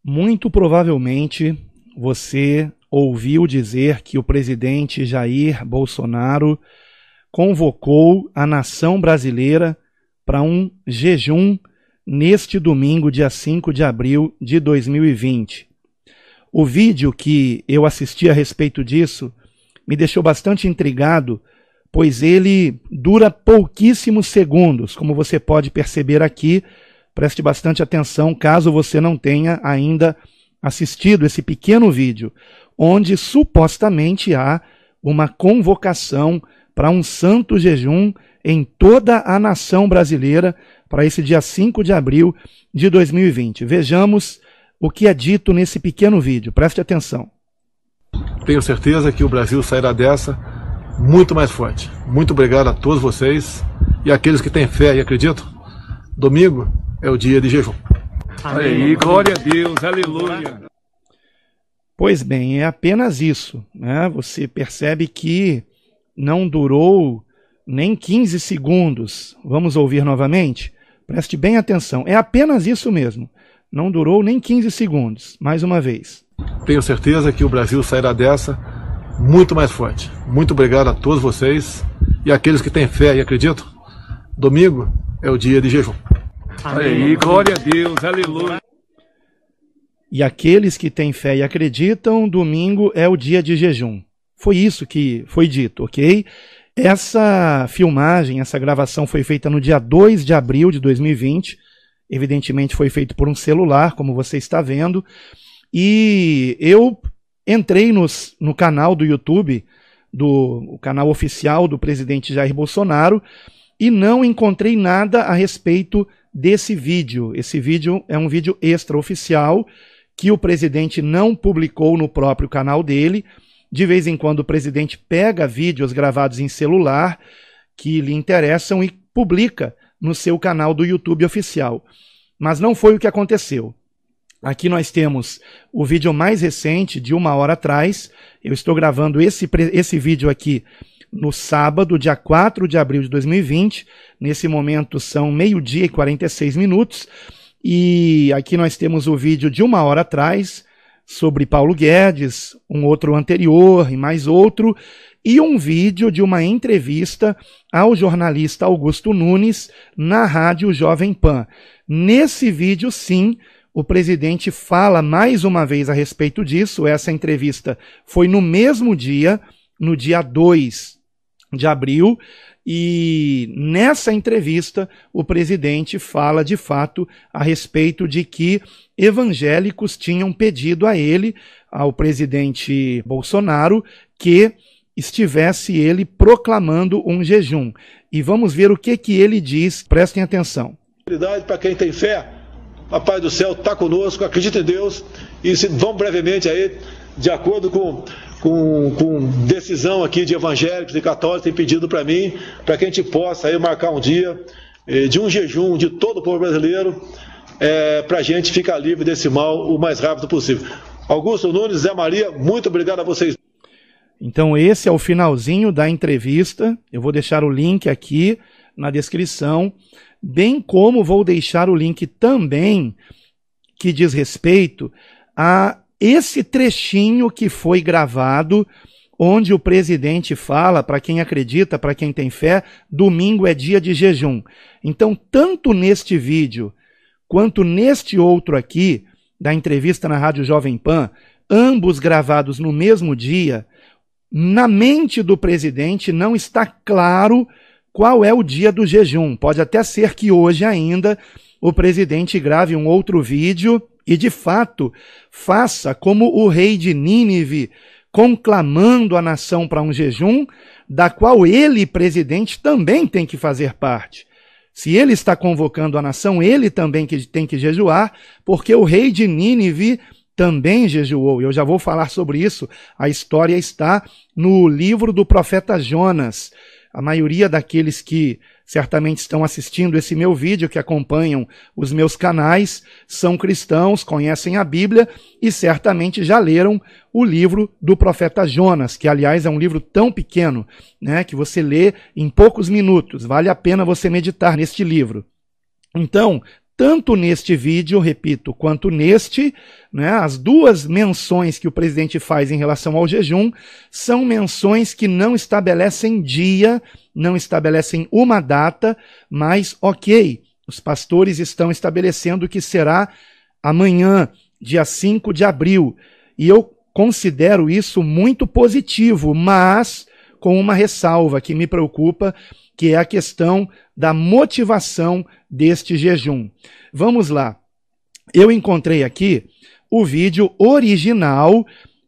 Muito provavelmente você ouviu dizer que o presidente Jair Bolsonaro convocou a nação brasileira para um jejum neste domingo, dia 5 de abril de 2020. O vídeo que eu assisti a respeito disso me deixou bastante intrigado, pois ele dura pouquíssimos segundos, como você pode perceber aqui. Preste bastante atenção caso você não tenha ainda assistido esse pequeno vídeo, onde supostamente há uma convocação para um santo jejum em toda a nação brasileira para esse dia 5 de abril de 2020. Vejamos o que é dito nesse pequeno vídeo. Preste atenção. Tenho certeza que o Brasil sairá dessa muito mais forte. Muito obrigado a todos vocês e aqueles que têm fé e acreditam. Domingo é o dia de jejum. Amém. Glória a Deus, aleluia. Pois bem, é apenas isso, né? Você percebe que não durou nem 15 segundos. Vamos ouvir novamente? Preste bem atenção. É apenas isso mesmo. Não durou nem 15 segundos. Mais uma vez. Tenho certeza que o Brasil sairá dessa muito mais forte. Muito obrigado a todos vocês e aqueles que têm fé e acreditam. Domingo é o dia de jejum. Amém. Glória a Deus, aleluia. E aqueles que têm fé e acreditam, domingo é o dia de jejum. Foi isso que foi dito, ok? Essa filmagem, essa gravação foi feita no dia 2 de abril de 2020. Evidentemente foi feito por um celular, como você está vendo. E eu entrei no canal do YouTube, o canal oficial do presidente Jair Bolsonaro, e não encontrei nada a respeito desse vídeo. Esse vídeo é um vídeo extraoficial que o presidente não publicou no próprio canal dele. De vez em quando o presidente pega vídeos gravados em celular que lhe interessam e publica no seu canal do YouTube oficial. Mas não foi o que aconteceu. Aqui nós temos o vídeo mais recente, de 1 hora atrás. Eu estou gravando esse vídeo aqui no sábado, dia 4 de abril de 2020. Nesse momento são 12h e 46 minutos. E aqui nós temos o vídeo de 1 hora atrás, sobre Paulo Guedes, um outro anterior e mais outro, e um vídeo de uma entrevista ao jornalista Augusto Nunes na rádio Jovem Pan. Nesse vídeo, sim, o presidente fala mais uma vez a respeito disso. Essa entrevista foi no mesmo dia, no dia 2 de abril, e nessa entrevista o presidente fala de fato a respeito de que evangélicos tinham pedido a ele, ao presidente Bolsonaro, que estivesse ele proclamando um jejum. E vamos ver o que ele diz, prestem atenção. Para quem tem fé, Papai do céu está conosco, acredita em Deus e vamos brevemente aí, de acordo com decisão aqui de evangélicos e católicos, tem pedido para mim, para que a gente possa aí marcar um dia de um jejum de todo o povo brasileiro, para a gente ficar livre desse mal o mais rápido possível. Augusto Nunes, Zé Maria, muito obrigado a vocês. Então esse é o finalzinho da entrevista. Eu vou deixar o link aqui na descrição, bem como vou deixar o link também que diz respeito a esse trechinho que foi gravado, onde o presidente fala, para quem acredita, para quem tem fé, domingo é dia de jejum. Então, tanto neste vídeo, quanto neste outro aqui, da entrevista na Rádio Jovem Pan, ambos gravados no mesmo dia, na mente do presidente não está claro qual é o dia do jejum. Pode até ser que hoje ainda o presidente grave um outro vídeo e, de fato, faça como o rei de Nínive, conclamando a nação para um jejum, da qual ele, presidente, também tem que fazer parte. Se ele está convocando a nação, ele também tem que jejuar, porque o rei de Nínive também jejuou. Eu já vou falar sobre isso. A história está no livro do profeta Jonas. A maioria daqueles que certamente estão assistindo esse meu vídeo, que acompanham os meus canais, são cristãos, conhecem a Bíblia e certamente já leram o livro do profeta Jonas, que aliás é um livro tão pequeno, né, que você lê em poucos minutos. Vale a pena você meditar neste livro. Então, tanto neste vídeo, repito, quanto neste, né, as duas menções que o presidente faz em relação ao jejum são menções que não estabelecem dia, não estabelecem uma data, mas ok, os pastores estão estabelecendo que será amanhã, dia 5 de abril, e eu considero isso muito positivo, mas com uma ressalva que me preocupa, que é a questão da motivação deste jejum. Vamos lá. Eu encontrei aqui o vídeo original,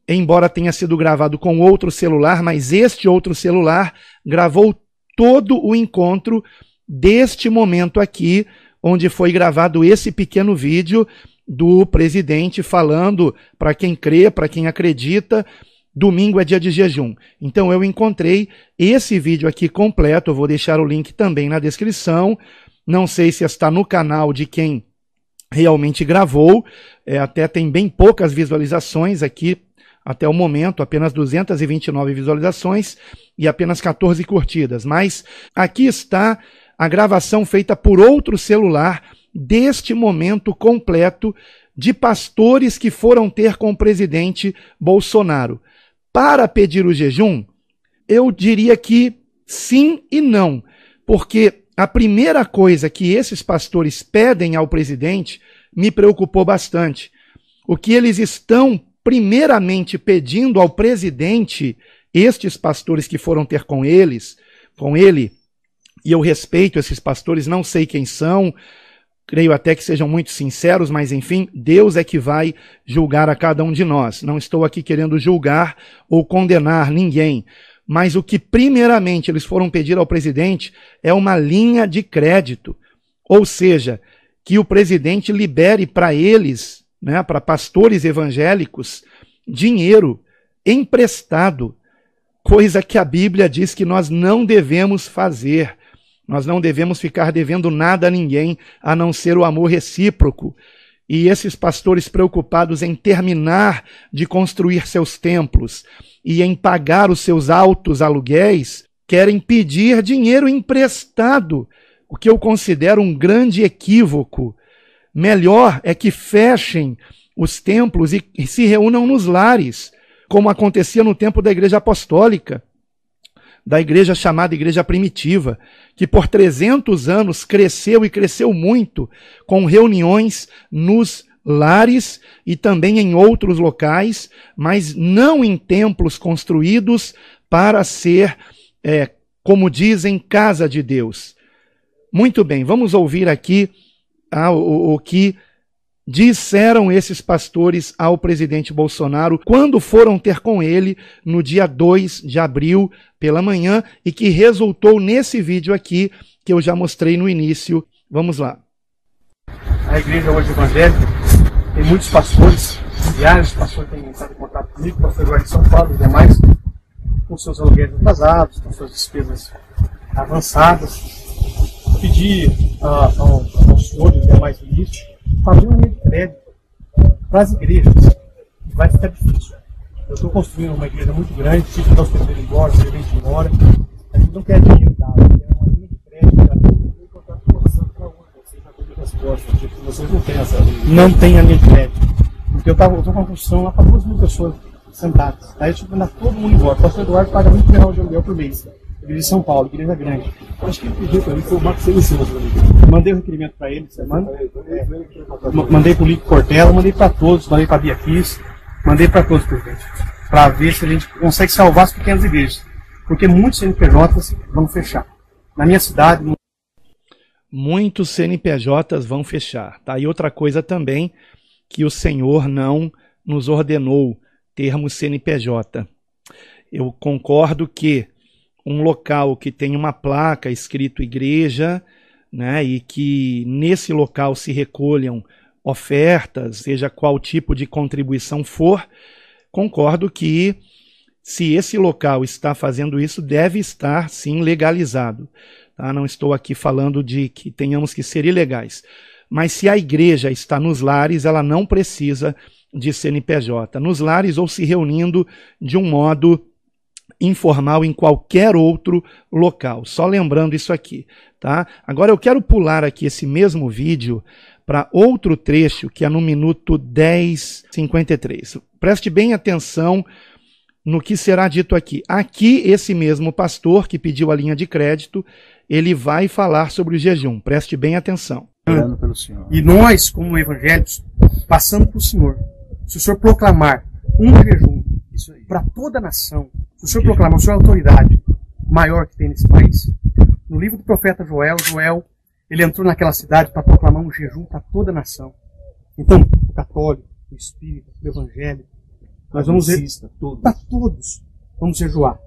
embora tenha sido gravado com outro celular, mas este outro celular gravou todo o encontro deste momento aqui, onde foi gravado esse pequeno vídeo do presidente falando para quem crê, para quem acredita, domingo é dia de jejum. Então eu encontrei esse vídeo aqui completo, eu vou deixar o link também na descrição. Não sei se está no canal de quem realmente gravou, até tem bem poucas visualizações aqui até o momento, apenas 229 visualizações e apenas 14 curtidas. Mas aqui está a gravação feita por outro celular deste momento completo de pastores que foram ter com o presidente Bolsonaro. Para pedir o jejum, eu diria que sim e não, porque a primeira coisa que esses pastores pedem ao presidente me preocupou bastante. O que eles estão primeiramente pedindo ao presidente, estes pastores que foram ter com ele, e eu respeito esses pastores, não sei quem são, creio até que sejam muito sinceros, mas enfim, Deus é que vai julgar a cada um de nós. Não estou aqui querendo julgar ou condenar ninguém. Mas o que primeiramente eles foram pedir ao presidente é uma linha de crédito. Ou seja, que o presidente libere para eles, né, para pastores evangélicos, dinheiro emprestado. Coisa que a Bíblia diz que nós não devemos fazer. Nós não devemos ficar devendo nada a ninguém, a não ser o amor recíproco. E esses pastores preocupados em terminar de construir seus templos e em pagar os seus altos aluguéis, querem pedir dinheiro emprestado, o que eu considero um grande equívoco. Melhor é que fechem os templos e se reúnam nos lares, como acontecia no tempo da Igreja Apostólica, da igreja chamada Igreja Primitiva, que por 300 anos cresceu e cresceu muito, com reuniões nos lares e também em outros locais, mas não em templos construídos para ser, como dizem, casa de Deus. Muito bem, vamos ouvir aqui o que disseram esses pastores ao presidente Bolsonaro quando foram ter com ele no dia 2 de abril pela manhã e que resultou nesse vídeo aqui que eu já mostrei no início. Vamos lá. A igreja hoje evangélica tem muitos pastores, milhares de pastores têm entrado em contato comigo, o pastor Eduardo de São Paulo e demais, com seus aluguéis atrasados, com suas despesas avançadas. Pedi ao senhor e demais ministros fazer uma linha de crédito para as igrejas. Vai ficar difícil. Eu estou construindo uma igreja muito grande, tive que dar os pedreiros embora, os serventes embora. A gente não quer dinheiro dado, quer uma linha de crédito gratuita e contrato de condição para outra. Vocês já têm respostas, tipo, vocês não têm essa linha. Não tem a linha de crédito. Porque eu estou com uma construção lá para 2.000 pessoas sentadas. Aí eu tive que mandar todo mundo embora. O pastor Eduardo paga R$20 de aluguel por mês. Igreja de São Paulo, igreja grande. Acho que ele pediu para mim, foi o Marcos Celestino. Mandei o requerimento para ele, semana. Mandei para o Lico Cortella, mandei para todos, mandei para a Bia Kiss, mandei para todos, presidente. Para ver se a gente consegue salvar as pequenas igrejas. Porque muitos CNPJs vão fechar. Na minha cidade... Muitos CNPJs vão fechar. Tá? E outra coisa também, que o Senhor não nos ordenou termos CNPJ. Eu concordo que um local que tem uma placa escrito igreja, né, e que nesse local se recolham ofertas, seja qual tipo de contribuição for, concordo que se esse local está fazendo isso, deve estar sim legalizado. Tá? Não estou aqui falando de que tenhamos que ser ilegais. Mas se a igreja está nos lares, ela não precisa de CNPJ. Nos lares ou se reunindo de um modo informal em qualquer outro local. Só lembrando isso aqui, tá? Agora eu quero pular aqui esse mesmo vídeo para outro trecho, que é no minuto 10:53. Preste bem atenção no que será dito aqui. Aqui, esse mesmo pastor que pediu a linha de crédito, ele vai falar sobre o jejum. Preste bem atenção. Pelo Senhor. E nós, como evangélicos, passando para o Senhor. Se o Senhor proclamar um jejum para toda a nação, se o Senhor proclamar, o Senhor é a autoridade maior que tem nesse país. No livro do profeta Joel, ele entrou naquela cidade para proclamar um jejum para toda a nação. Então, o católico, o espírita, o evangélico, nós vamos para todos. Vamos jejuar.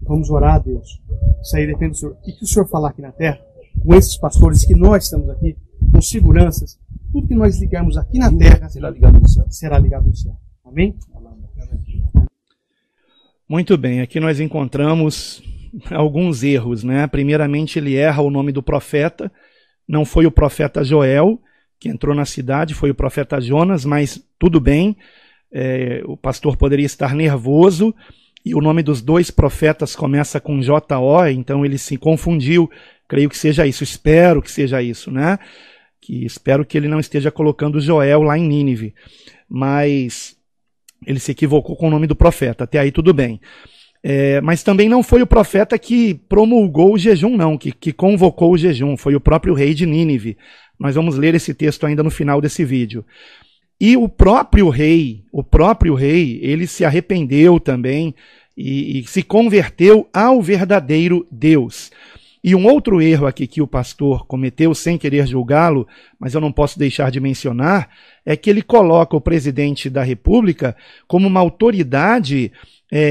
Vamos orar a Deus. Isso aí depende do Senhor. E que o Senhor falar aqui na terra, com esses pastores que nós estamos aqui, com seguranças, tudo que nós ligarmos aqui na terra será ligado no céu. Será ligado no céu. Amém? Muito bem, aqui nós encontramos alguns erros, né? Primeiramente, ele erra o nome do profeta. Não foi o profeta Joel que entrou na cidade, foi o profeta Jonas, mas tudo bem. O pastor poderia estar nervoso e o nome dos dois profetas começa com J-O, então ele se confundiu. Creio que seja isso, espero que seja isso, né? Espero que ele não esteja colocando Joel lá em Nínive, mas ele se equivocou com o nome do profeta, até aí tudo bem. Mas também não foi o profeta que promulgou o jejum, não, que convocou o jejum, foi o próprio rei de Nínive. Nós vamos ler esse texto ainda no final desse vídeo. E o próprio rei, ele se arrependeu também e se converteu ao verdadeiro Deus. E um outro erro aqui que o pastor cometeu, sem querer julgá-lo, mas eu não posso deixar de mencionar, é que ele coloca o presidente da República como uma autoridade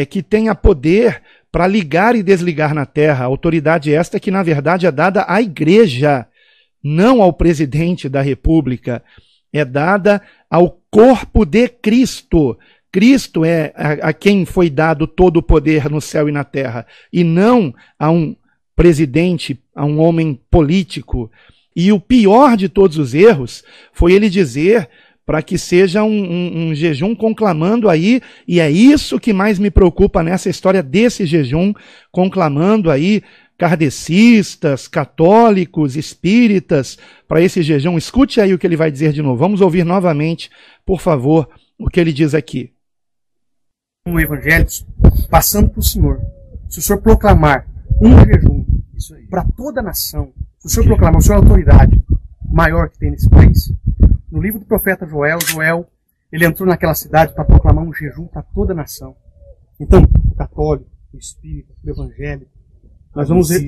que tenha poder para ligar e desligar na terra. Autoridade esta que, na verdade, é dada à igreja, não ao presidente da República. É dada ao corpo de Cristo. Cristo é a quem foi dado todo o poder no céu e na terra, e não a um presidente, a um homem político. E o pior de todos os erros foi ele dizer para que seja um jejum conclamando aí, e é isso que mais me preocupa nessa história desse jejum, conclamando aí kardecistas, católicos, espíritas, para esse jejum. Escute aí o que ele vai dizer de novo. Vamos ouvir novamente, por favor, o que ele diz aqui. Como evangélicos, passando para o Senhor. Se o Senhor proclamar um jejum para toda a nação, se o Senhor proclamar, o Senhor é a autoridade maior que tem nesse país. No livro do profeta Joel, ele entrou naquela cidade para proclamar um jejum para toda a nação. Então, o católico, o espírita, o evangélico, nós vamos ver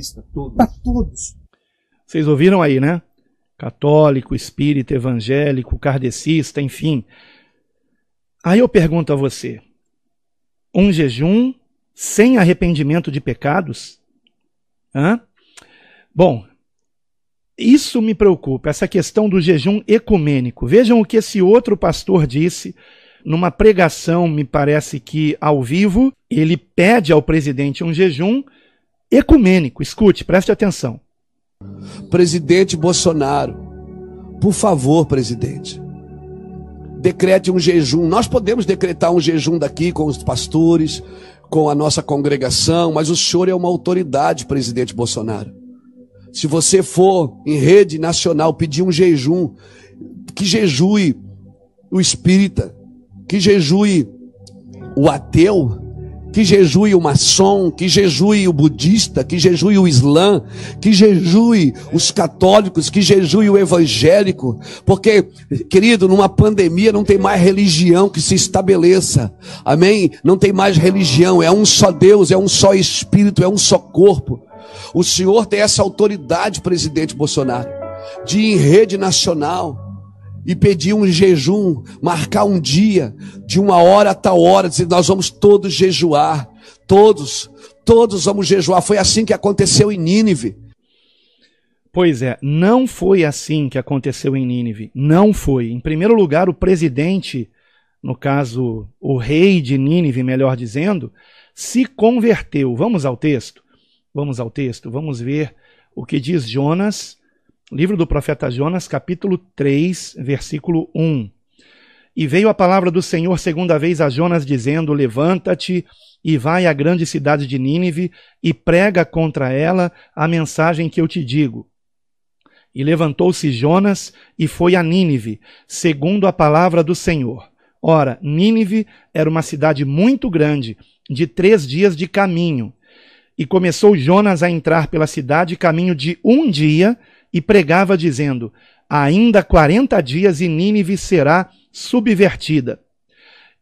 para todos. Vocês ouviram aí, né? Católico, espírita, evangélico, kardecista, enfim. Aí eu pergunto a você, um jejum sem arrependimento de pecados? Bom, isso me preocupa, essa questão do jejum ecumênico. Vejam o que esse outro pastor disse numa pregação, me parece que ao vivo. Ele pede ao presidente um jejum ecumênico. Escute, preste atenção. Presidente Bolsonaro, por favor, presidente, decrete um jejum. Nós podemos decretar um jejum daqui com os pastores, com a nossa congregação, mas o senhor é uma autoridade, presidente Bolsonaro. Se você for em rede nacional pedir um jejum, que jejue o espírita, que jejue o ateu, que jejue o maçom, que jejue o budista, que jejue o islã, que jejue os católicos, que jejue o evangélico, porque, querido, numa pandemia não tem mais religião que se estabeleça, amém? Não tem mais religião, é um só Deus, é um só Espírito, é um só corpo. O senhor tem essa autoridade, presidente Bolsonaro, de ir em rede nacional e pedir um jejum, marcar um dia, de 1 hora a tal hora, dizer, nós vamos todos jejuar, todos vamos jejuar. Foi assim que aconteceu em Nínive. Pois é, não foi assim que aconteceu em Nínive, não foi. Em primeiro lugar, o presidente, no caso, o rei de Nínive, melhor dizendo, se converteu. Vamos ao texto, vamos ver o que diz Jonas, livro do profeta Jonas, capítulo 3, versículo 1. E veio a palavra do Senhor segunda vez a Jonas, dizendo, levanta-te e vai à grande cidade de Nínive e prega contra ela a mensagem que eu te digo. E levantou-se Jonas e foi a Nínive, segundo a palavra do Senhor. Ora, Nínive era uma cidade muito grande, de 3 dias de caminho. E começou Jonas a entrar pela cidade, caminho de 1 dia, e pregava dizendo: ainda 40 dias e Nínive será subvertida.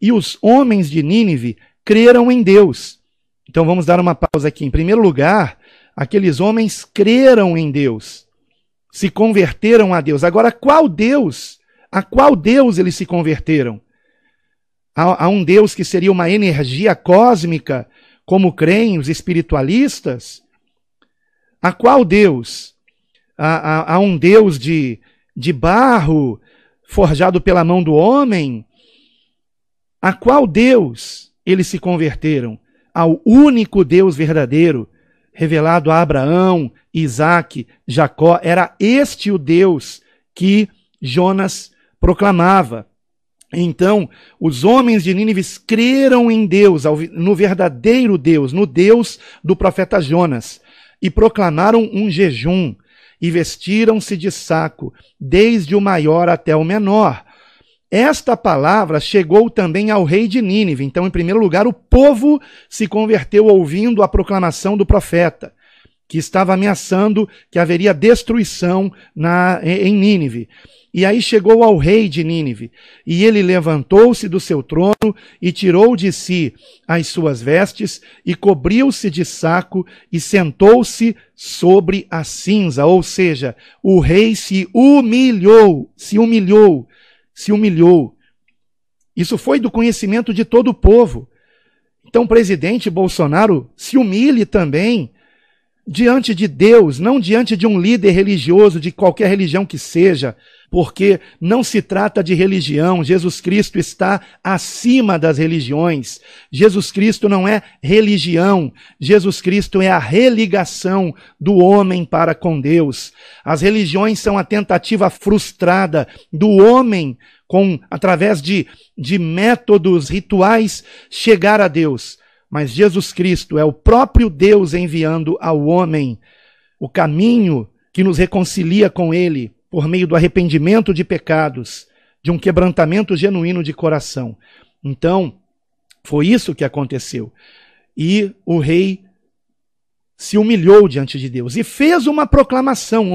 E os homens de Nínive creram em Deus. Então vamos dar uma pausa aqui. Em primeiro lugar, aqueles homens creram em Deus. Se converteram a Deus. Agora, qual Deus? A qual Deus eles se converteram? A um Deus que seria uma energia cósmica, como creem os espiritualistas? A qual Deus? A um Deus de barro, forjado pela mão do homem? A qual Deus eles se converteram? Ao único Deus verdadeiro, revelado a Abraão, Isaque, Jacó. Era este o Deus que Jonas proclamava. Então, os homens de Nínive creram em Deus, no verdadeiro Deus, no Deus do profeta Jonas, e proclamaram um jejum, e vestiram-se de saco, desde o maior até o menor. Esta palavra chegou também ao rei de Nínive. Então, em primeiro lugar, o povo se converteu ouvindo a proclamação do profeta, que estava ameaçando que haveria destruição em Nínive. E aí chegou ao rei de Nínive, e ele levantou-se do seu trono e tirou de si as suas vestes e cobriu-se de saco e sentou-se sobre a cinza. Ou seja, o rei se humilhou. Isso foi do conhecimento de todo o povo. Então o presidente Bolsonaro se humilhe também diante de Deus, não diante de um líder religioso, de qualquer religião que seja, porque não se trata de religião. Jesus Cristo está acima das religiões. Jesus Cristo não é religião. Jesus Cristo é a religação do homem para com Deus. As religiões são a tentativa frustrada do homem, através de métodos rituais, chegar a Deus. Mas Jesus Cristo é o próprio Deus enviando ao homem o caminho que nos reconcilia com Ele, por meio do arrependimento de pecados, de um quebrantamento genuíno de coração. Então, foi isso que aconteceu. E o rei se humilhou diante de Deus e fez uma proclamação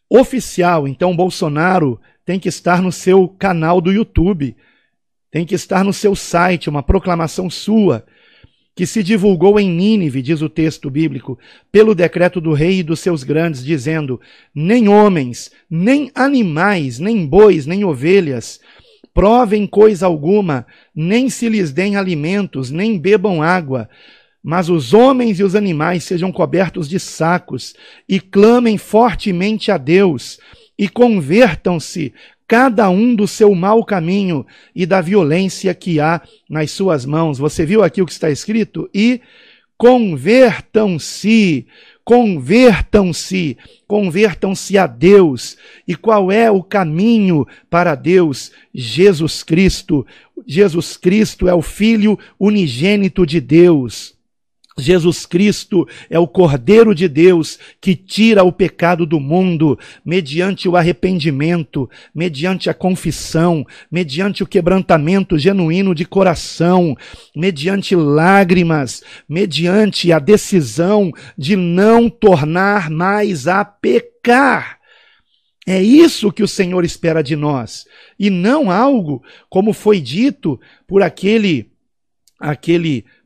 oficial. Então, Bolsonaro tem que estar no seu canal do YouTube, tem que estar no seu site, uma proclamação sua, que se divulgou em Nínive, diz o texto bíblico, pelo decreto do rei e dos seus grandes, dizendo: nem homens, nem animais, nem bois, nem ovelhas, provem coisa alguma, nem se lhes deem alimentos, nem bebam água, mas os homens e os animais sejam cobertos de sacos, e clamem fortemente a Deus, e convertam-se, cada um do seu mau caminho e da violência que há nas suas mãos. Você viu aqui o que está escrito? E convertam-se a Deus. E qual é o caminho para Deus? Jesus Cristo. Jesus Cristo é o Filho unigênito de Deus. Jesus Cristo é o Cordeiro de Deus que tira o pecado do mundo mediante o arrependimento, mediante a confissão, mediante o quebrantamento genuíno de coração, mediante lágrimas, mediante a decisão de não tornar mais a pecar. É isso que o Senhor espera de nós, e não algo como foi dito por aquele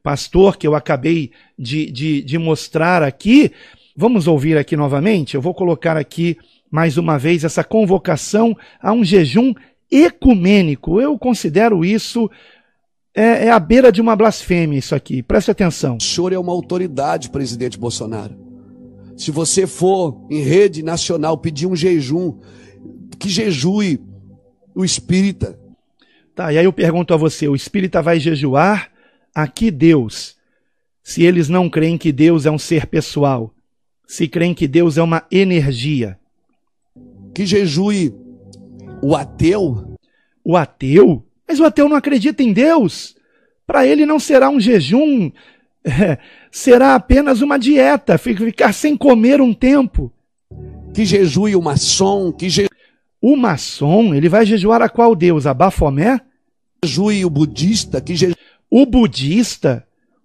pastor que eu acabei de mostrar aqui. Vamos ouvir aqui novamente? Eu vou colocar aqui mais uma vez essa convocação a um jejum ecumênico. Eu considero isso à beira de uma blasfêmia, isso aqui. Preste atenção. O senhor é uma autoridade, presidente Bolsonaro. Se você for em rede nacional pedir um jejum, que jejue o espírita. Tá, e aí eu pergunto a você, o espírita vai jejuar a que Deus? Se eles não creem que Deus é um ser pessoal, se creem que Deus é uma energia. Que jejue o ateu? O ateu? Mas o ateu não acredita em Deus. Para ele não será um jejum será apenas uma dieta, ficar sem comer um tempo. Que jejue o maçom, O maçom, ele vai jejuar a qual deus? A Bafomé? jejue o budista,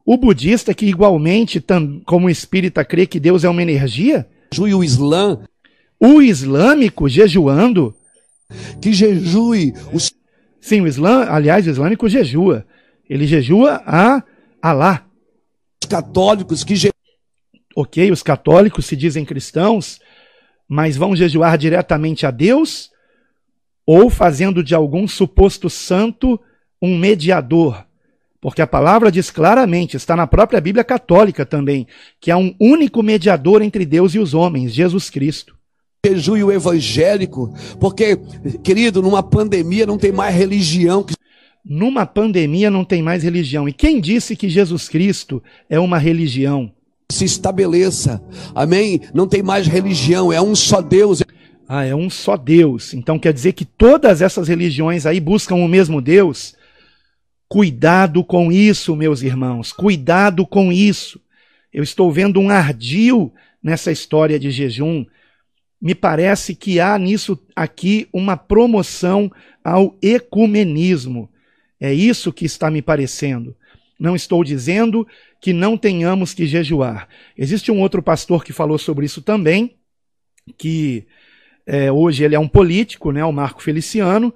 O budista que igualmente, como o espírita, crê que Deus é uma energia? jejue o islã, O islâmico jejuando? que jejue os Sim, o islâmico jejua. Ele jejua a Alá. católicos, que Ok, os católicos se dizem cristãos, mas vão jejuar diretamente a Deus ou fazendo de algum suposto santo um mediador? Porque a palavra diz claramente, está na própria Bíblia católica também, que há um único mediador entre Deus e os homens, Jesus Cristo. jejue o evangélico, porque, querido, numa pandemia não tem mais religião. Numa pandemia não tem mais religião. E quem disse que Jesus Cristo é uma religião? Se estabeleça, amém? Não tem mais religião, é um só Deus. É um só Deus. Então quer dizer que todas essas religiões aí buscam o mesmo Deus? Cuidado com isso, meus irmãos, cuidado com isso. Eu estou vendo um ardil nessa história de jejum. Me parece que há nisso aqui uma promoção ao ecumenismo. É isso que está me parecendo. Não estou dizendo que não tenhamos que jejuar. Existe um outro pastor que falou sobre isso também, que hoje ele é um político, né, o Marco Feliciano,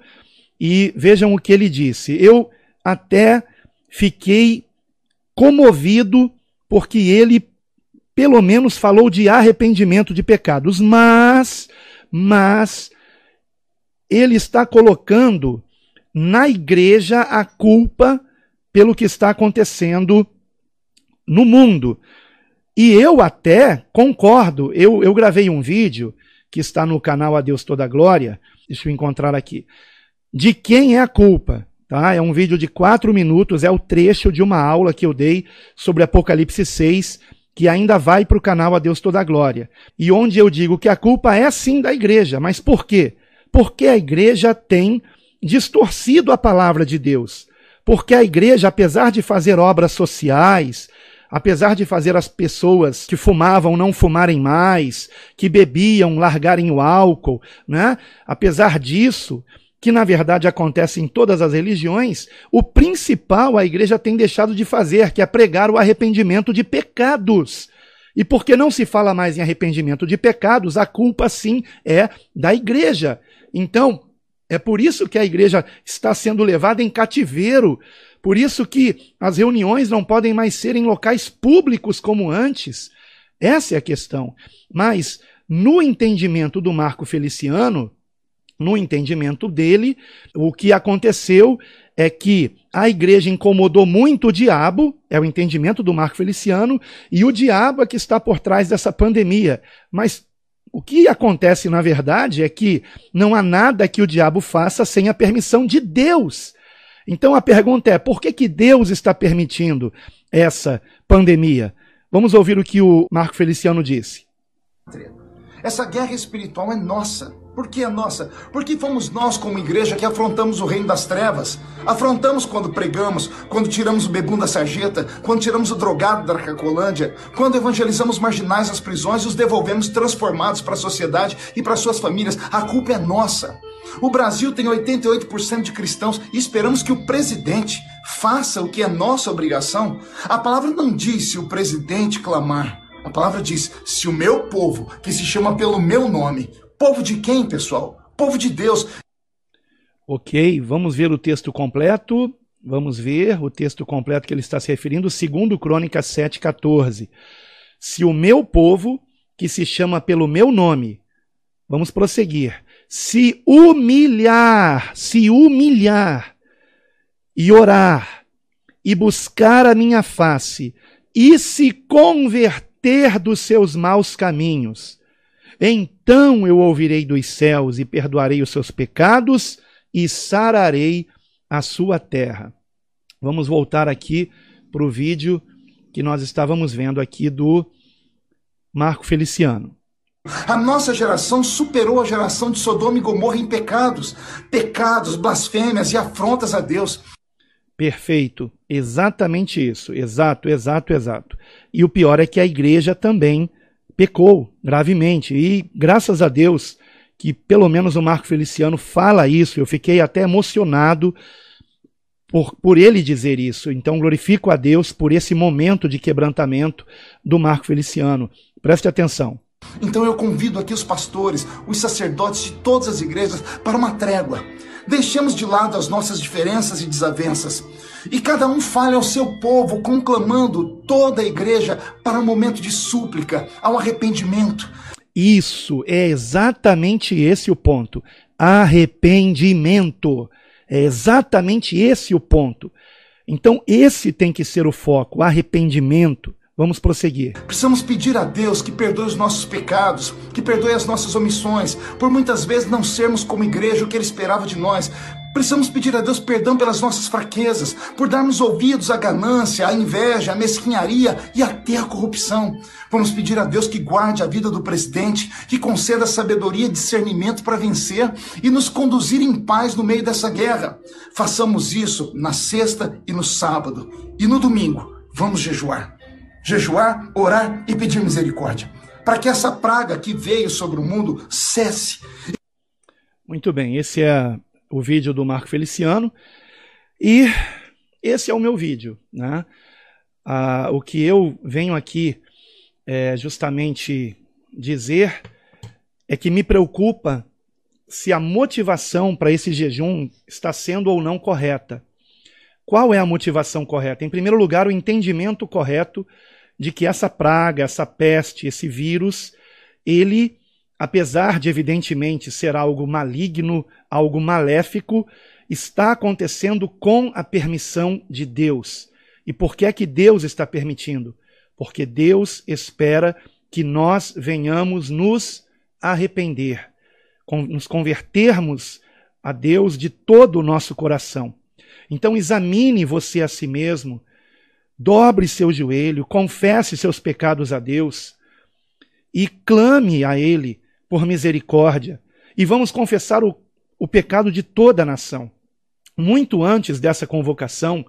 e vejam o que ele disse. Eu até fiquei comovido porque ele pelo menos falou de arrependimento de pecados, mas ele está colocando na igreja a culpa pelo que está acontecendo no mundo. E eu até concordo, eu gravei um vídeo que está no canal A Deus Toda a Glória, deixa eu encontrar aqui, de quem é a culpa. Tá? É um vídeo de 4 minutos, é o trecho de uma aula que eu dei sobre Apocalipse 6, que ainda vai para o canal A Deus Toda a Glória. E onde eu digo que a culpa é sim da igreja. Mas por quê? Porque a igreja tem distorcido a palavra de Deus. Porque a igreja, apesar de fazer obras sociais, apesar de fazer as pessoas que fumavam não fumarem mais, que bebiam largarem o álcool, né? Apesar disso, que na verdade acontece em todas as religiões, o principal a igreja tem deixado de fazer, que é pregar o arrependimento de pecados. E porque não se fala mais em arrependimento de pecados, a culpa sim é da igreja. Então, é por isso que a igreja está sendo levada em cativeiro, por isso que as reuniões não podem mais ser em locais públicos como antes. Essa é a questão. Mas, no entendimento do Marco Feliciano, no entendimento dele, o que aconteceu é que a igreja incomodou muito o diabo, é o entendimento do Marco Feliciano, e o diabo é que está por trás dessa pandemia. Mas o que acontece, na verdade, é que não há nada que o diabo faça sem a permissão de Deus. Então a pergunta é, por que Deus está permitindo essa pandemia? Vamos ouvir o que o Marco Feliciano disse. Essa guerra espiritual é nossa. Por que é nossa? Porque fomos nós, como igreja, que afrontamos o reino das trevas. Afrontamos quando pregamos, quando tiramos o bebum da sarjeta, quando tiramos o drogado da Cracolândia, quando evangelizamos marginais nas prisões e os devolvemos transformados para a sociedade e para suas famílias. A culpa é nossa. O Brasil tem 88% de cristãos e esperamos que o presidente faça o que é nossa obrigação. A palavra não diz se o presidente clamar. A palavra diz, se o meu povo, que se chama pelo meu nome... Povo de quem, pessoal? Povo de Deus. Ok, vamos ver o texto completo. Vamos ver o texto completo que ele está se referindo, 2 Crônicas 7,14. Se o meu povo, que se chama pelo meu nome, vamos prosseguir, se humilhar e orar e buscar a minha face e se converter dos seus maus caminhos, então eu ouvirei dos céus e perdoarei os seus pecados e sararei a sua terra. Vamos voltar aqui para o vídeo que nós estávamos vendo aqui do Marco Feliciano. A nossa geração superou a geração de Sodoma e Gomorra em pecados, blasfêmias e afrontas a Deus. Perfeito. Exatamente isso. Exato. E o pior é que a igreja também pecou gravemente. E graças a Deus que pelo menos o Marco Feliciano fala isso. Eu fiquei até emocionado por ele dizer isso. Então glorifico a Deus por esse momento de quebrantamento do Marco Feliciano. Preste atenção. Então eu convido aqui os pastores, os sacerdotes de todas as igrejas para uma trégua. Deixemos de lado as nossas diferenças e desavenças. E cada um fale ao seu povo, conclamando toda a igreja para um momento de súplica, ao arrependimento. Isso, é exatamente esse o ponto. Arrependimento. É exatamente esse o ponto. Então esse tem que ser o foco, arrependimento. Vamos prosseguir. Precisamos pedir a Deus que perdoe os nossos pecados, que perdoe as nossas omissões, por muitas vezes não sermos como igreja o que Ele esperava de nós. Precisamos pedir a Deus perdão pelas nossas fraquezas, por darmos ouvidos à ganância, à inveja, à mesquinharia e até à corrupção. Vamos pedir a Deus que guarde a vida do presidente, que conceda sabedoria e discernimento para vencer e nos conduzir em paz no meio dessa guerra. Façamos isso na sexta e no sábado. E no domingo, vamos jejuar. Jejuar, orar e pedir misericórdia, para que essa praga que veio sobre o mundo cesse. Muito bem, esse é o vídeo do Marco Feliciano e esse é o meu vídeo, né? O que eu venho aqui justamente dizer é que me preocupa se a motivação para esse jejum está sendo ou não correta. Qual é a motivação correta? Em primeiro lugar, o entendimento correto de que essa praga, essa peste, esse vírus, ele, apesar de evidentemente ser algo maligno, algo maléfico, está acontecendo com a permissão de Deus. E por que é que Deus está permitindo? Porque Deus espera que nós venhamos nos arrepender, nos convertermos a Deus de todo o nosso coração. Então examine você a si mesmo, dobre seu joelho, confesse seus pecados a Deus e clame a Ele por misericórdia. E vamos confessar o pecado de toda a nação. Muito antes dessa convocação,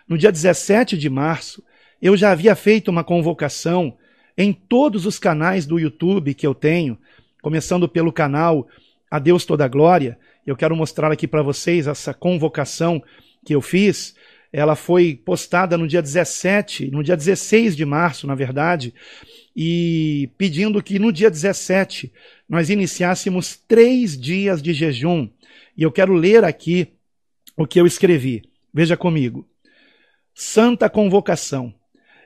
no dia 17 de março, eu já havia feito uma convocação em todos os canais do YouTube que eu tenho, começando pelo canal A Deus Toda a Glória. Eu quero mostrar aqui para vocês essa convocação que eu fiz. Ela foi postada no dia 16 de março, na verdade, e pedindo que no dia 17 nós iniciássemos 3 dias de jejum. E eu quero ler aqui o que eu escrevi. Veja comigo. Santa convocação,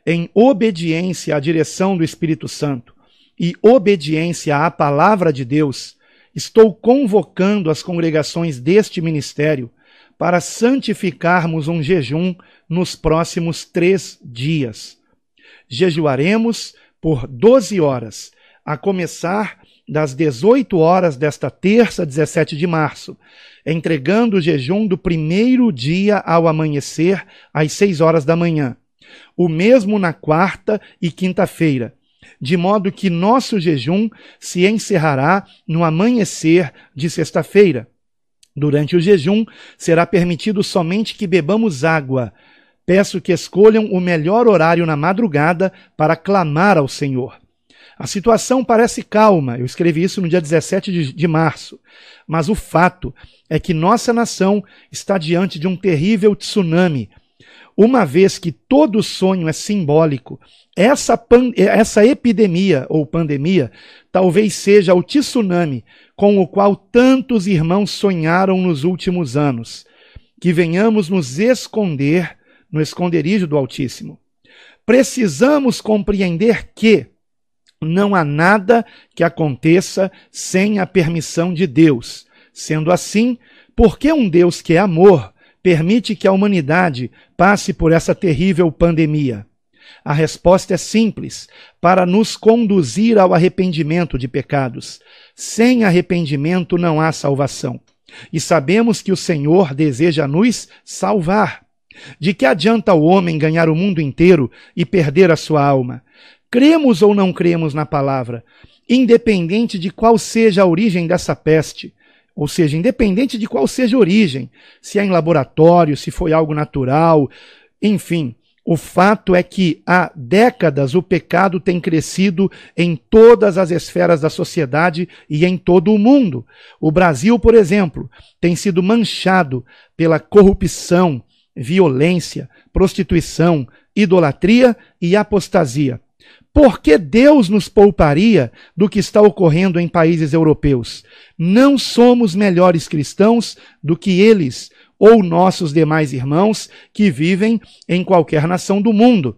em obediência à direção do Espírito Santo e obediência à palavra de Deus, estou convocando as congregações deste ministério para santificarmos um jejum nos próximos 3 dias. Jejuaremos por 12 horas, a começar das 18 horas desta terça, 17 de março, entregando o jejum do primeiro dia ao amanhecer, às 6 horas da manhã. O mesmo na quarta e quinta-feira, de modo que nosso jejum se encerrará no amanhecer de sexta-feira. Durante o jejum, será permitido somente que bebamos água. Peço que escolham o melhor horário na madrugada para clamar ao Senhor. A situação parece calma, eu escrevi isso no dia 17 de março, mas o fato é que nossa nação está diante de um terrível tsunami. Uma vez que todo sonho é simbólico, essa epidemia ou pandemia talvez seja o tsunami com o qual tantos irmãos sonharam nos últimos anos. Que venhamos nos esconder no esconderijo do Altíssimo. Precisamos compreender que não há nada que aconteça sem a permissão de Deus. Sendo assim, por que um Deus que é amor permite que a humanidade passe por essa terrível pandemia? A resposta é simples, para nos conduzir ao arrependimento de pecados. Sem arrependimento não há salvação. E sabemos que o Senhor deseja nos salvar. De que adianta o homem ganhar o mundo inteiro e perder a sua alma? Cremos ou não cremos na palavra? Independente de qual seja a origem dessa peste, Ou seja, independente de qual seja a origem, se é em laboratório, se foi algo natural, enfim, o fato é que há décadas o pecado tem crescido em todas as esferas da sociedade e em todo o mundo. O Brasil, por exemplo, tem sido manchado pela corrupção, violência, prostituição, idolatria e apostasia. Por que Deus nos pouparia do que está ocorrendo em países europeus? Não somos melhores cristãos do que eles ou nossos demais irmãos que vivem em qualquer nação do mundo.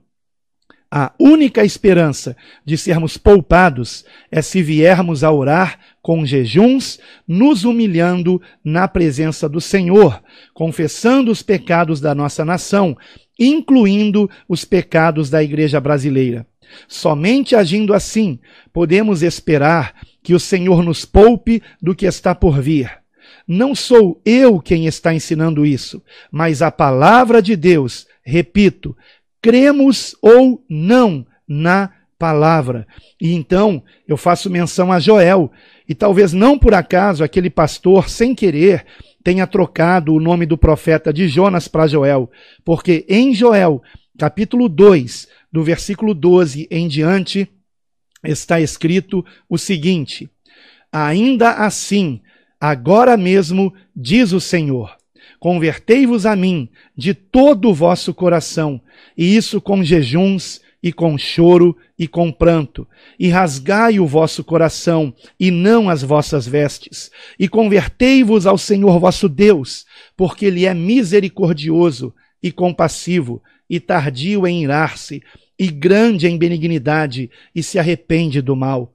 A única esperança de sermos poupados é se viermos a orar com jejuns, nos humilhando na presença do Senhor, confessando os pecados da nossa nação, incluindo os pecados da igreja brasileira. Somente agindo assim, podemos esperar que o Senhor nos poupe do que está por vir. Não sou eu quem está ensinando isso, mas a palavra de Deus. Repito, cremos ou não na palavra. E então eu faço menção a Joel, e talvez não por acaso aquele pastor, sem querer, tenha trocado o nome do profeta de Jonas para Joel, porque em Joel, capítulo 2, do versículo 12 em diante, está escrito o seguinte: ainda assim, agora mesmo, diz o Senhor, convertei-vos a mim de todo o vosso coração, e isso com jejuns, e com choro, e com pranto, e rasgai o vosso coração, e não as vossas vestes, e convertei-vos ao Senhor vosso Deus, porque Ele é misericordioso e compassivo, e tardio em irar-se, e grande em benignidade, e se arrepende do mal.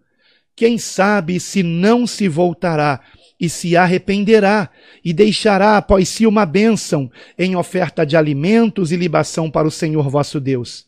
Quem sabe se não se voltará, e se arrependerá, e deixará após si uma bênção em oferta de alimentos e libação para o Senhor vosso Deus.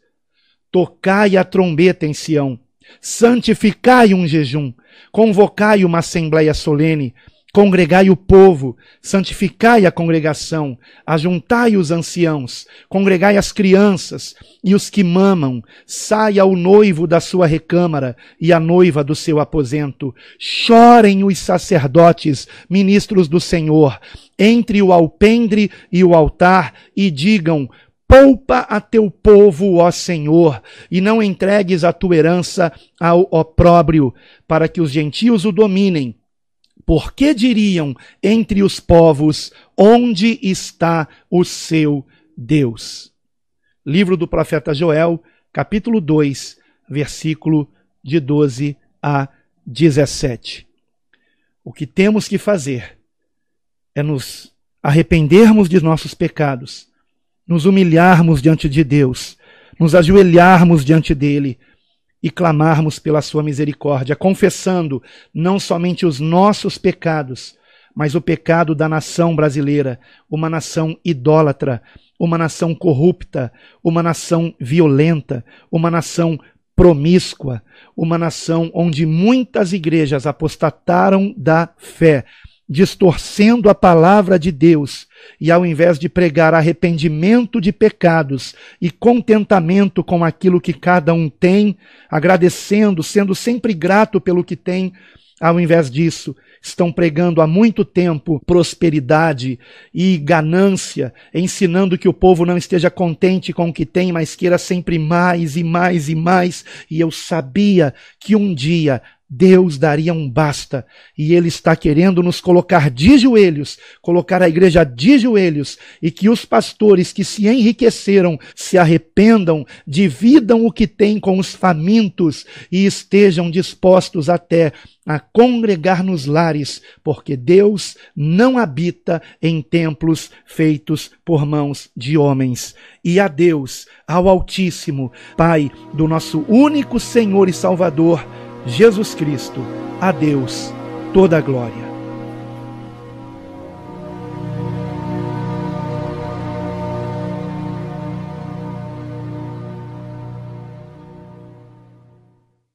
Tocai a trombeta em Sião, santificai um jejum, convocai uma assembleia solene, congregai o povo, santificai a congregação, ajuntai os anciãos, congregai as crianças e os que mamam, saia o noivo da sua recâmara e a noiva do seu aposento. Chorem os sacerdotes, ministros do Senhor, entre o alpendre e o altar, e digam: poupa a teu povo, ó Senhor, e não entregues a tua herança ao opróbrio, para que os gentios o dominem. Por que diriam entre os povos: onde está o seu Deus? Livro do profeta Joel, capítulo 2, versículo de 12 a 17. O que temos que fazer é nos arrependermos de nossos pecados, nos humilharmos diante de Deus, nos ajoelharmos diante dele e clamarmos pela sua misericórdia, confessando não somente os nossos pecados, mas o pecado da nação brasileira, uma nação idólatra, uma nação corrupta, uma nação violenta, uma nação promíscua, uma nação onde muitas igrejas apostataram da fé, distorcendo a palavra de Deus, e ao invés de pregar arrependimento de pecados e contentamento com aquilo que cada um tem, agradecendo, sendo sempre grato pelo que tem, ao invés disso, estão pregando há muito tempo prosperidade e ganância, ensinando que o povo não esteja contente com o que tem, mas queira sempre mais e mais e mais. E eu sabia que um dia Deus daria um basta, e Ele está querendo nos colocar de joelhos, colocar a igreja de joelhos, e que os pastores que se enriqueceram se arrependam, dividam o que têm com os famintos e estejam dispostos até a congregar nos lares, porque Deus não habita em templos feitos por mãos de homens. E a Deus, ao Altíssimo, Pai do nosso único Senhor e Salvador, Jesus Cristo, a Deus toda a glória.